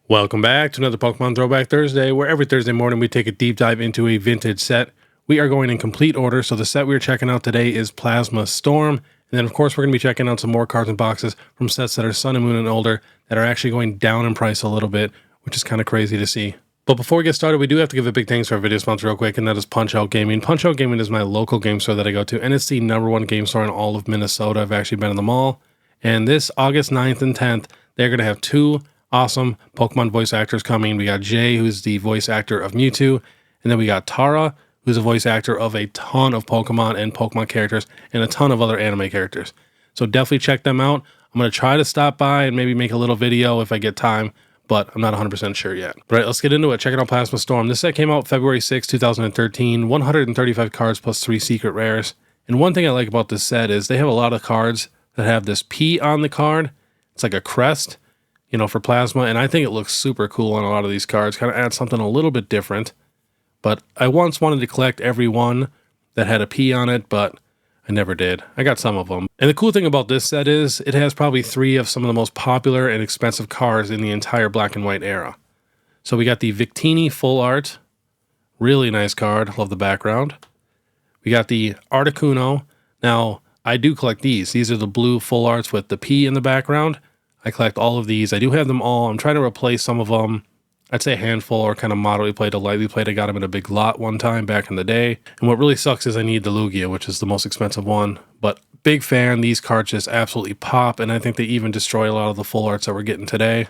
Welcome back to another Pokemon Throwback Thursday, where every Thursday morning we take a deep dive into a vintage set. We are going in complete order, so the set we're checking out today is Plasma Storm, and then of course we're going to be checking out some more cards and boxes from sets that are Sun and Moon and older that are actually going down in price a little bit, which is kind of crazy to see. But before we get started, we do have to give a big thanks to our video sponsor real quick, and that is Punch-Out Gaming. Punch-Out Gaming is my local game store that I go to, and it's the #1 game store in all of Minnesota. I've actually been in them all, and this August 9th and 10th, they're going to have two awesome Pokemon voice actors coming. We got Jay, who's the voice actor of Mewtwo, and then we got Tara, who's a voice actor of a ton of Pokemon and Pokemon characters and a ton of other anime characters. So definitely check them out. I'm going to try to stop by and maybe make a little video if I get time, but I'm not 100% sure yet. All right, let's get into it. Check out Plasma Storm. This set came out February 6, 2013, 135 cards plus 3 secret rares. And one thing I like about this set is they have a lot of cards that have this P on the card. It's like a crest, you know, for Plasma, and I think it looks super cool on a lot of these cards. Kind of adds something a little bit different. But I once wanted to collect every one that had a P on it, but I never did. I got some of them. And the cool thing about this set is it has probably 3 of some of the most popular and expensive cards in the entire black and white era. So we got the Victini Full Art. Really nice card. Love the background. We got the Articuno. Now, I do collect these. These are the blue full arts with the P in the background. I collect all of these. I do have them all. I'm trying to replace some of them. I'd say a handful or kind of moderately played to lightly played. I got them in a big lot one time back in the day. And what really sucks is I need the Lugia, which is the most expensive one. But big fan. These cards just absolutely pop. And I think they even destroy a lot of the full arts that we're getting today.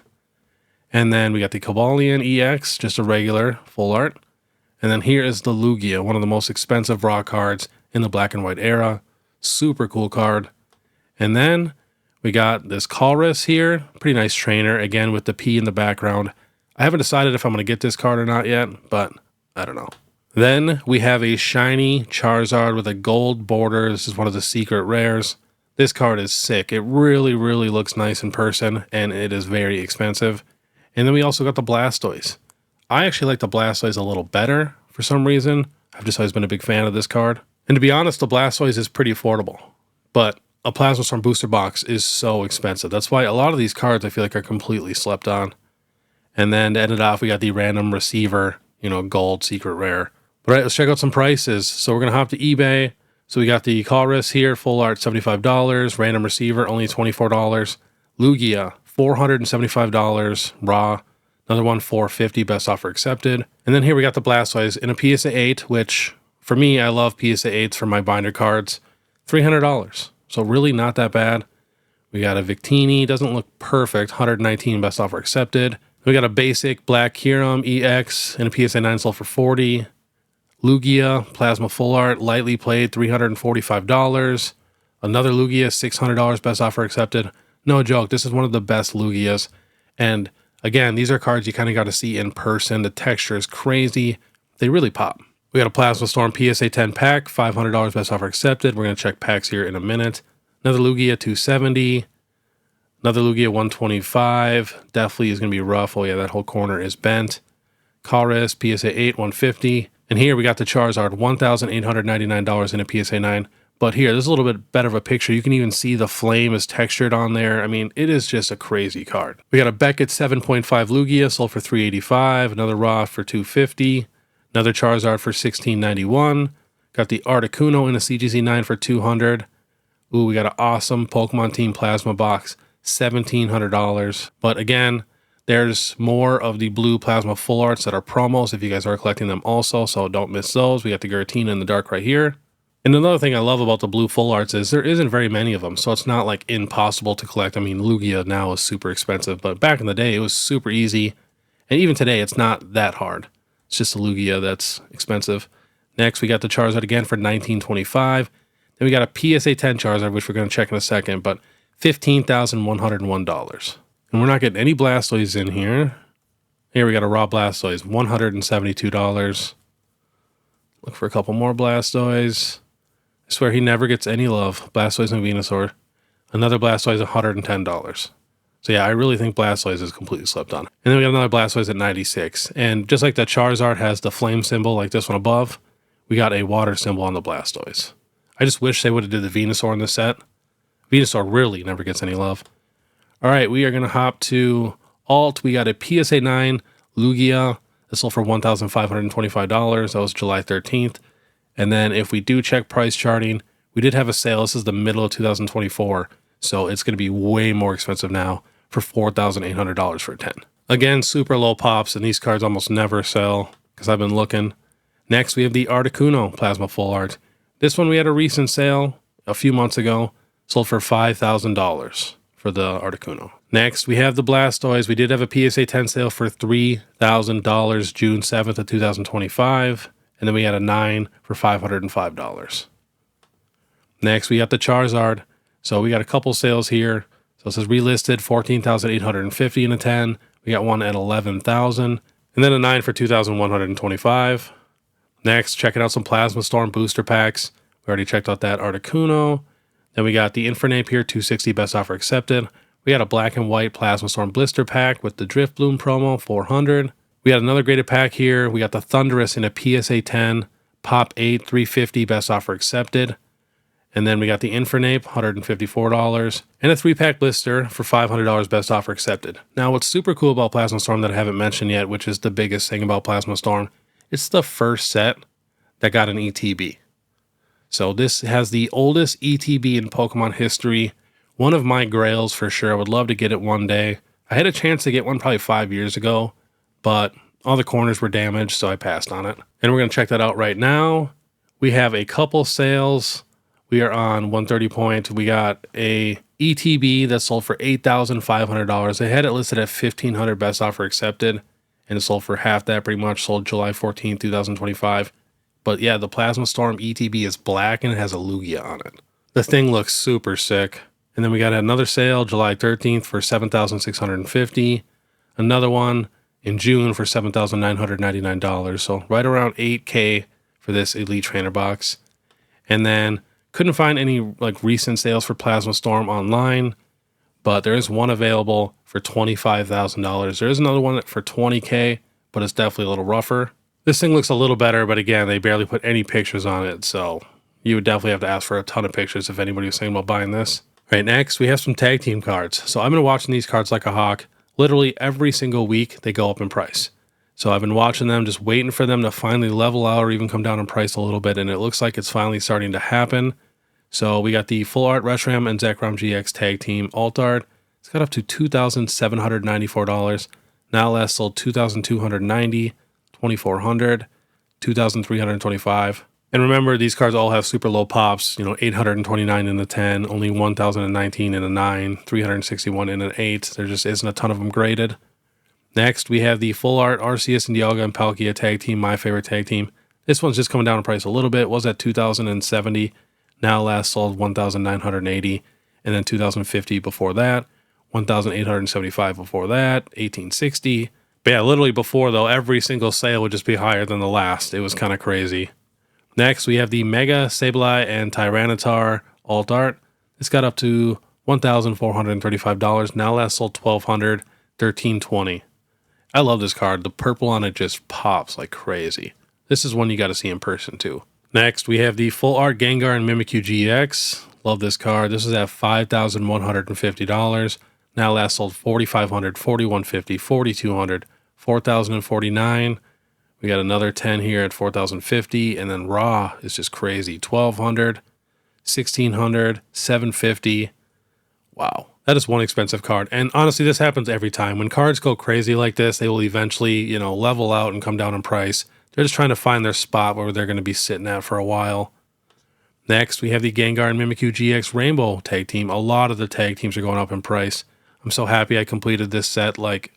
And then we got the Cobalion EX, just a regular full art. And then here is the Lugia, one of the most expensive raw cards in the black and white era. Super cool card. And then we got this Colress here, pretty nice trainer, again with the P in the background. I haven't decided if I'm going to get this card or not yet, but I don't know. Then we have a shiny Charizard with a gold border. This is one of the secret rares. This card is sick. It really, really looks nice in person, and it is very expensive. And then we also got the Blastoise. I actually like the Blastoise a little better for some reason. I've just always been a big fan of this card. And to be honest, the Blastoise is pretty affordable, but a Plasma Storm booster box is so expensive. That's why a lot of these cards I feel like are completely slept on. And then to end it off, we got the random receiver, you know, gold secret rare. All right, let's check out some prices. So we're going to hop to eBay. So we got the Colress here, full art $75, random receiver only $24, Lugia $475 raw, another one $450, best offer accepted. And then here we got the Blastoise in a PSA 8, which for me, I love PSA 8s for my binder cards, $300. So really not that bad. We got a Victini, doesn't look perfect, $119, best offer accepted. We got a basic Black Kyurem EX in a PSA 9 sold for $40. Lugia, Plasma Full Art, lightly played, $345. Another Lugia, $600, best offer accepted. No joke, this is one of the best Lugias. And again, these are cards you kind of got to see in person. The texture is crazy. They really pop. We got a Plasma Storm PSA 10 pack, $500, best offer accepted. We're going to check packs here in a minute. Another Lugia, $270. Another Lugia, $125. Definitely is going to be rough. Oh yeah, that whole corner is bent. Colress, PSA 8, $150. And here we got the Charizard, $1,899 in a PSA 9. But here, this is a little bit better of a picture. You can even see the flame is textured on there. I mean, it is just a crazy card. We got a Beckett 7.5 Lugia, sold for $385. Another Raw for $250. Another Charizard for $1691. Got the Articuno in a CGC 9 for $200. Ooh, we got an awesome Pokemon Team Plasma box, $1,700. But again, there's more of the blue Plasma Full Arts that are promos if you guys are collecting them also, so don't miss those. We got the Giratina in the dark right here. And another thing I love about the blue Full Arts is there isn't very many of them, so it's not like impossible to collect. I mean, Lugia now is super expensive, but back in the day, it was super easy. And even today, it's not that hard. It's just the Lugia that's expensive. Next, we got the Charizard again for $19.25. Then we got a PSA 10 Charizard, which we're going to check in a second, but $15,101. And we're not getting any Blastoise in here. Here we got a raw Blastoise, $172. Look for a couple more Blastoise. I swear he never gets any love. Blastoise and Venusaur. Another Blastoise, $110. So yeah, I really think Blastoise is completely slept on. And then we got another Blastoise at 96. And just like the Charizard has the flame symbol like this one above, we got a water symbol on the Blastoise. I just wish they would have did the Venusaur in this set. Venusaur really never gets any love. All right, we are going to hop to Alt, we got a PSA 9 Lugia. This sold for $1,525. That was July 13th. And then if we do check price charting, we did have a sale. This is the middle of 2024. So it's going to be way more expensive now for $4,800 for a 10. Again, super low pops, and these cards almost never sell because I've been looking. Next, we have the Articuno Plasma Full Art. This one we had a recent sale a few months ago. Sold for $5,000 for the Articuno. Next, we have the Blastoise. We did have a PSA 10 sale for $3,000 June 7th of 2025. And then we had a 9 for $505. Next, we got the Charizard. So we got a couple sales here. So it says relisted $14,850 in a 10. We got one at $11,000. And then a 9 for $2,125. Next, checking out some Plasma Storm booster packs. We already checked out that Articuno. Then we got the Infernape here, 260 best offer accepted. We got a black and white Plasma Storm blister pack with the Drift Bloom promo, 400. We got another graded pack here. We got the Thundurus in a PSA 10, Pop 8, 350 best offer accepted. And then we got the Infernape, $154, and a 3-pack blister for $500 best offer accepted. Now, what's super cool about Plasma Storm that I haven't mentioned yet, which is the biggest thing about Plasma Storm, it's the first set that got an ETB. So this has the oldest ETB in Pokemon history. One of my grails for sure. I would love to get it one day. I had a chance to get one probably 5 years ago, but all the corners were damaged, so I passed on it. And we're going to check that out right now. We have a couple sales. We are on 130 point. We got a ETB that sold for $8,500. They had it listed at $1,500 best offer accepted, and it sold for half that pretty much. Sold July 14th, 2025. But yeah, the Plasma Storm ETB is black and it has a Lugia on it. The thing looks super sick. And then we got another sale July 13th for $7,650. Another one in June for $7,999. So right around $8K for this Elite Trainer box. And then couldn't find any like recent sales for Plasma Storm online, but there is one available for $25,000. There is another one for $20K, but it's definitely a little rougher. This thing looks a little better, but again, they barely put any pictures on it, so you would definitely have to ask for a ton of pictures if anybody was thinking about buying this. All right, next, we have some tag team cards. So I've been watching these cards like a hawk. Literally every single week, they go up in price. So I've been watching them, just waiting for them to finally level out or even come down in price a little bit, and it looks like it's finally starting to happen. So we got the Full Art Reshiram and Zekrom GX Tag Team Alt Art. It's got up to $2,794. Now last sold $2,290. $2,400, $2,325. And remember, these cards all have super low pops, 829 in the 10, only 1,019 in a 9, 361 in an 8. There just isn't a ton of them graded. Next, we have the Full Art Arceus and Dialga and Palkia Tag Team, my favorite tag team. This one's just coming down in price a little bit. It was at $2,070. Now last sold $1,980, and then $2,050 before that, $1,875 before that, $1,860. But yeah, literally before, though, every single sale would just be higher than the last. It was kind of crazy. Next, we have the Mega Sableye and Tyranitar Alt Art. This got up to $1,435. Now last sold $1,200, $1,320. I love this card. The purple on it just pops like crazy. This is one you got to see in person, too. Next, we have the Full Art Gengar and Mimikyu GX. Love this card. This is at $5,150. Now last sold $4,500, $4,150, $4,200. $4,049. We got another 10 here at $4,050, and then raw is just crazy. $1,200, $1,600, $750. Wow, that is one expensive card. And honestly, this happens every time. When cards go crazy like this, they will eventually, level out and come down in price. They're just trying to find their spot where they're going to be sitting at for a while. Next, we have the Gengar and Mimikyu GX Rainbow Tag Team. A lot of the tag teams are going up in price. I'm so happy I completed this set like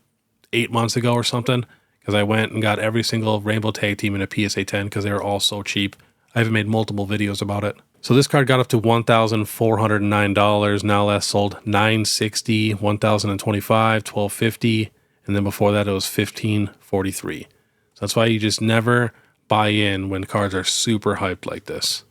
8 months ago or something, because I went and got every single Rainbow Tag Team in a PSA 10 because they were all so cheap. I even made multiple videos about it. So this card got up to $1,409. Now last sold $960, $1,025, $1,250, and then before that it was $1,543. So that's why you just never buy in when cards are super hyped like this.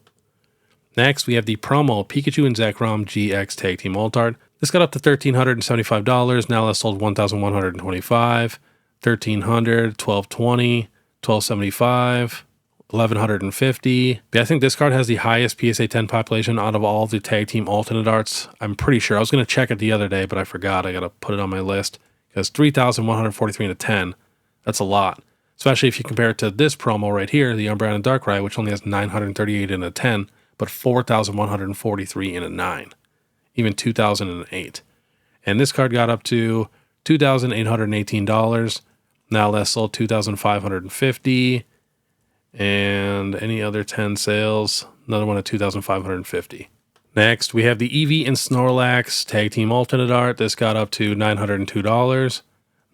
Next, we have the promo Pikachu and Zekrom GX Tag Team Alt Art. This got up to $1,375. Now last sold $1,125, $1,300, $1,220, $1,275, $1,150. But I think this card has the highest PSA 10 population out of all the tag team alternate arts. I'm pretty sure. I was going to check it the other day, but I forgot. I got to put it on my list. because 3,143 in a 10, that's a lot. Especially if you compare it to this promo right here, the Umbreon and Darkrai, which only has 938 in a 10, but 4,143 in a 9. Even 2,008. And this card got up to $2,818. Now last sold $2,550. And any other 10 sales, another one at $2,550. Next, we have the Eevee and Snorlax Tag Team Alternate Art. This got up to $902.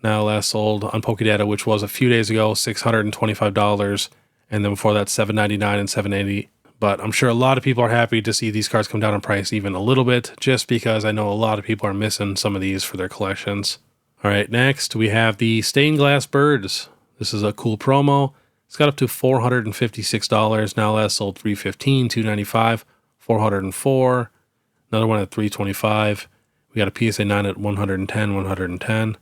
Now last sold on Pokédata, which was a few days ago, $625. And then before that, $799 and $780. But I'm sure a lot of people are happy to see these cards come down in price even a little bit, just because I know a lot of people are missing some of these for their collections. All right, next we have the Stained Glass Birds. This is a cool promo. It's got up to $456. Now last sold $315, $295, $404. Another one at $325. We got a PSA 9 at $110, $110.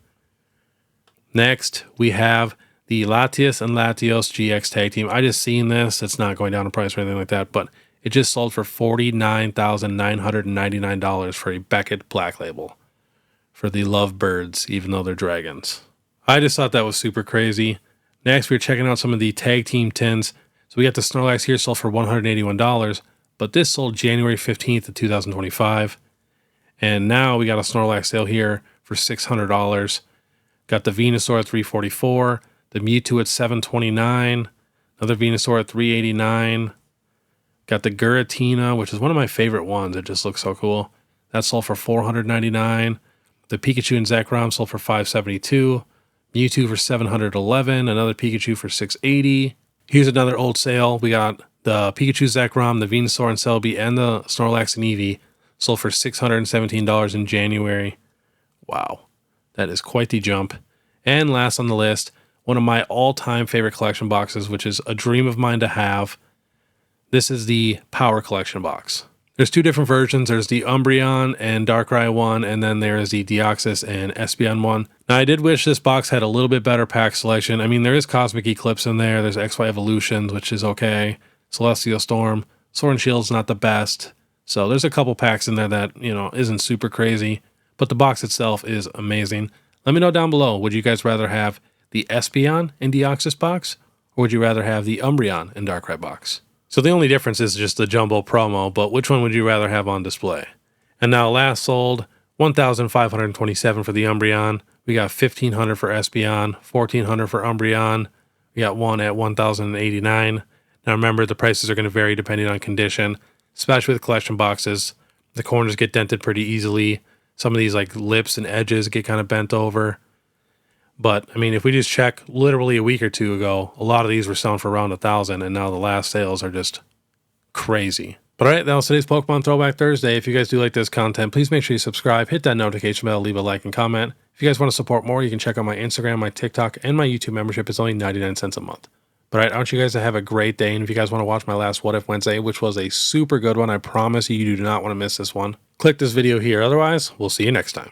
Next, we have the Latios and Latios GX Tag Team. I just seen this. It's not going down in price or anything like that, but it just sold for $49,999 for a Beckett Black Label for the Lovebirds, even though they're dragons. I just thought that was super crazy. Next, we're checking out some of the Tag Team tins. So we got the Snorlax here sold for $181, but this sold January 15th of 2025. And now we got a Snorlax sale here for $600. Got the Venusaur at $344, the Mewtwo at $729, another Venusaur at $389. Got the Giratina, which is one of my favorite ones. It just looks so cool. That sold for $499. The Pikachu and Zekrom sold for $572. Mewtwo for $711. Another Pikachu for $680. Here's another old sale. We got the Pikachu, Zekrom, the Venusaur and Celebi, and the Snorlax and Eevee sold for $617 in January. Wow. That is quite the jump. And last on the list, one of my all-time favorite collection boxes, which is a dream of mine to have. This is the Power Collection box. There's two different versions. There's the Umbreon and Darkrai one, and then there's the Deoxys and Espeon one. Now, I did wish this box had a little bit better pack selection. I mean, there is Cosmic Eclipse in there. There's XY Evolutions, which is okay. Celestial Storm. Sword and Shield's not the best. So there's a couple packs in there that, isn't super crazy. But the box itself is amazing. Let me know down below, would you guys rather have the Espeon and Deoxys box, or would you rather have the Umbreon and Darkrai box? So the only difference is just the jumbo promo, but which one would you rather have on display? And now last sold, $1,527 for the Umbreon. We got $1,500 for Espeon, $1,400 for Umbreon. We got one at $1,089. Now remember, the prices are going to vary depending on condition, especially with collection boxes. The corners get dented pretty easily. Some of these like lips and edges get kind of bent over. But I mean, if we just check literally a week or two ago, a lot of these were selling for around $1,000, and now the last sales are just crazy. But all right, that was today's Pokemon Throwback Thursday. If you guys do like this content, please make sure you subscribe, hit that notification bell, leave a like and comment. If you guys want to support more, you can check out my Instagram, my TikTok, and my YouTube membership. It's only 99 cents a month. But all right, I want you guys to have a great day. And if you guys want to watch my last What If Wednesday, which was a super good one, I promise you do not want to miss this one, click this video here. Otherwise, we'll see you next time.